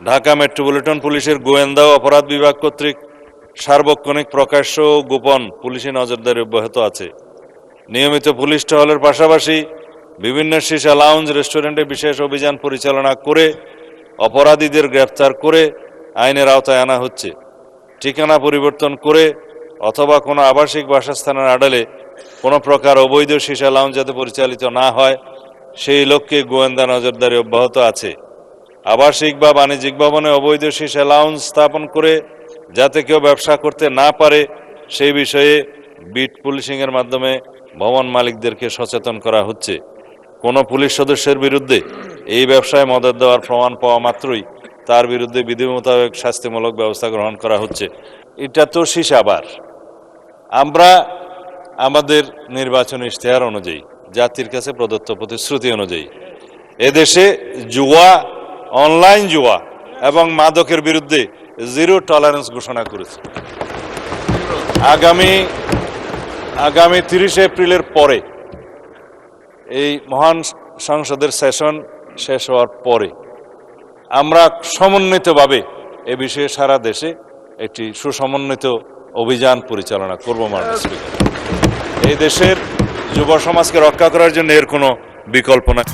Dhaka metropolitan পুলিশের গোয়েন্দা ও অপরাধ বিভাগ কর্তৃক সার্বক্ষণিক প্রকাশ্য ও গোপন পুলিশি নজরদারি অব্যাহত আছে। নিয়মিত পুলিশ টহলের পাশাপাশি বিভিন্ন সিসা লাউঞ্জ রেস্টুরেন্টে বিশেষ অভিযান পরিচালনা করে অপরাধীদের গ্রেফতার করে আইনের আওতায় আনা হচ্ছে। ঠিকানা পরিবর্তন করে অথবা কোনো আবাসিক বাসস্থানের আড়ালে কোনো প্রকার অবৈধ সিসা লাউঞ্জ যাতে পরিচালিত না হয় সেই লক্ষ্যে গোয়েন্দা নজরদারি অব্যাহত আছে। আবাসিক বা বাণিজ্যিক ভবনে অবৈধ সিসা লাউঞ্জ স্থাপন করে যাতে কেউ ব্যবসা করতে না পারে সেই বিষয়ে বিট পুলিশিংয়ের মাধ্যমে ভবন মালিকদেরকে সচেতন করা হচ্ছে। কোনো পুলিশ সদস্যের বিরুদ্ধে এই ব্যবসায় মদত দেওয়ার প্রমাণ পাওয়া মাত্রই তার বিরুদ্ধে বিধি মোতাবেক শাস্তিমূলক ব্যবস্থা গ্রহণ করা হচ্ছে। এটা তো সিসাবার। আমরা আমাদের নির্বাচনী ইশতেহার অনুযায়ী জাতির কাছে প্রদত্ত প্রতিশ্রুতি অনুযায়ী এদেশে জুয়া, অনলাইন জুয়া এবং মাদকের বিরুদ্ধে জিরো টলারেন্স ঘোষণা করেছে। আগামী 30 এপ্রিলের পরে এই মহান সংসদের সেশন শেষ হওয়ার পরে আমরা সমন্বিতভাবে এ বিষয়ে সারা দেশে একটি সুসমন্বিত অভিযান পরিচালনা করব। মাননীয় স্পিকার, এই দেশের যুব সমাজকে রক্ষা করার জন্য এর কোনো বিকল্প নাই।